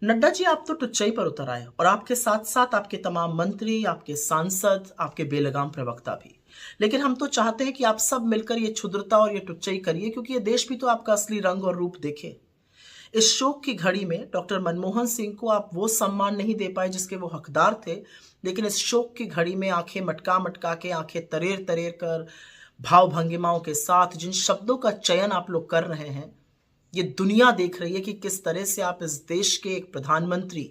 नड्डा जी, आप तो टुच्चई पर उतर आए और आपके साथ साथ आपके तमाम मंत्री, आपके सांसद, आपके बेलगाम प्रवक्ता भी। लेकिन हम तो चाहते हैं कि आप सब मिलकर ये क्षुद्रता और ये टुच्चई करिए, क्योंकि ये देश भी तो आपका असली रंग और रूप देखे। इस शोक की घड़ी में डॉक्टर मनमोहन सिंह को आप वो सम्मान नहीं दे पाए जिसके वो हकदार थे। लेकिन इस शोक की घड़ी में आंखें मटका मटका के, आंखें तरेर तरेर कर, भाव भंगिमाओं के साथ जिन शब्दों का चयन आप लोग कर रहे हैं, ये दुनिया देख रही है कि किस तरह से आप इस देश के एक प्रधानमंत्री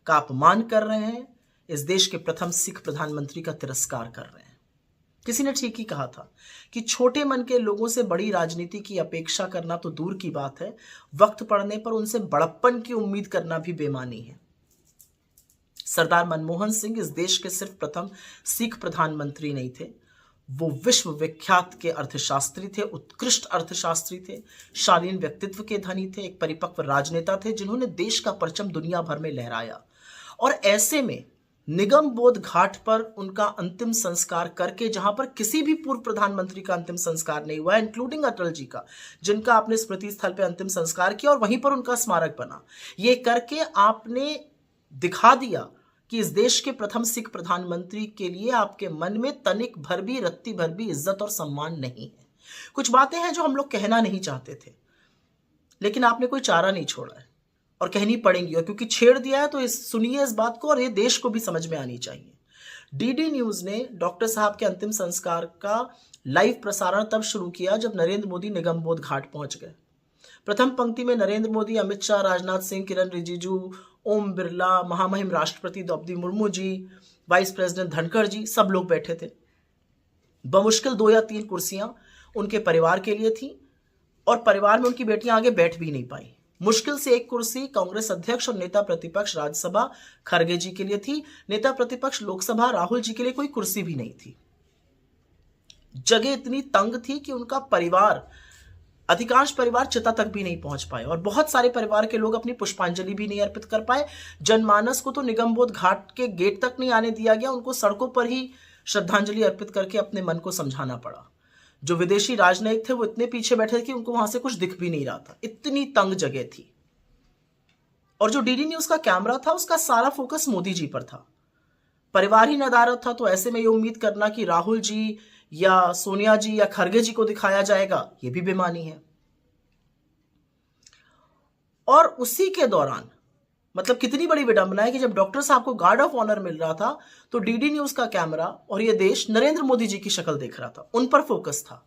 का अपमान कर रहे हैं, इस देश के प्रथम सिख प्रधानमंत्री का तिरस्कार कर रहे हैं। किसी ने ठीक ही कहा था कि छोटे मन के लोगों से बड़ी राजनीति की अपेक्षा करना तो दूर की बात है, वक्त पड़ने पर उनसे बड़प्पन की उम्मीद करना भी बेमानी है। सरदार मनमोहन सिंह इस देश के सिर्फ प्रथम सिख प्रधानमंत्री नहीं थे, वो विश्व विख्यात के अर्थशास्त्री थे, उत्कृष्ट अर्थशास्त्री थे, शालीन व्यक्तित्व के धनी थे, एक परिपक्व राजनेता थे जिन्होंने देश का परचम दुनिया भर में लहराया। और ऐसे में निगम बोध घाट पर उनका अंतिम संस्कार करके, जहां पर किसी भी पूर्व प्रधानमंत्री का अंतिम संस्कार नहीं हुआ, इंक्लूडिंग अटल जी का, जिनका आपने स्मृति स्थल पर अंतिम संस्कार किया और वहीं पर उनका स्मारक बना, ये करके आपने दिखा दिया कि इस देश के प्रथम सिख प्रधानमंत्री के लिए आपके मन में तनिक भर भी, रत्ती भर भी इज्जत और सम्मान नहीं है। कुछ बातें हैं जो हम लोग कहना नहीं चाहते थे, लेकिन आपने कोई चारा नहीं छोड़ा है और कहनी पड़ेंगी, और क्योंकि छेड़ दिया है तो सुनिए इस बात को, और ये देश को भी समझ में आनी चाहिए। डीडी न्यूज ने डॉक्टर साहब के अंतिम संस्कार का लाइव प्रसारण तब शुरू किया जब नरेंद्र मोदी निगम बोध घाट पहुंच गए। प्रथम पंक्ति में नरेंद्र मोदी, अमित शाह, राजनाथ सिंह, किरण रिजिजू, ओम बिरला, महामहिम राष्ट्रपति द्रौपदी मुर्मू जी, वाइस प्रेसिडेंट धनखड़ जी, सब लोग बैठे थे। बमुश्किल 2 या 3 कुर्सियां उनके परिवार के लिए थी और परिवार में उनकी बेटियां आगे बैठ भी नहीं पाई। मुश्किल से 1 कुर्सी कांग्रेस अध्यक्ष और नेता प्रतिपक्ष राज्यसभा खरगे जी के लिए थी। नेता प्रतिपक्ष लोकसभा राहुल जी के लिए कोई कुर्सी भी नहीं थी। जगह इतनी तंग थी कि उनका परिवार, अधिकांश परिवार चिता तक भी नहीं पहुंच पाए और बहुत सारे परिवार के लोग अपनी पुष्पांजलि भी नहीं अर्पित कर पाए। जनमानस को तो निगम बोध घाट के गेट तक नहीं आने दिया गया, उनको सड़कों पर ही श्रद्धांजलि अर्पित करके अपने मन को समझाना पड़ा। जो विदेशी राजनयिक थे वो इतने पीछे बैठे थे कि उनको वहां से कुछ दिख भी नहीं रहा था, इतनी तंग जगह थी। और जो डीडी न्यूज का कैमरा था उसका सारा फोकस मोदी जी पर था। परिवार ही नदारद था, तो ऐसे में ये उम्मीद करना कि राहुल जी या सोनिया जी या खरगे जी को दिखाया जाएगा, ये भी बेमानी है। और उसी के दौरान, मतलब कितनी बड़ी विडंबना है कि जब डॉक्टर साहब को गार्ड ऑफ ऑनर मिल रहा था तो डीडी न्यूज का कैमरा और ये देश नरेंद्र मोदी जी की शक्ल देख रहा था, उन पर फोकस था।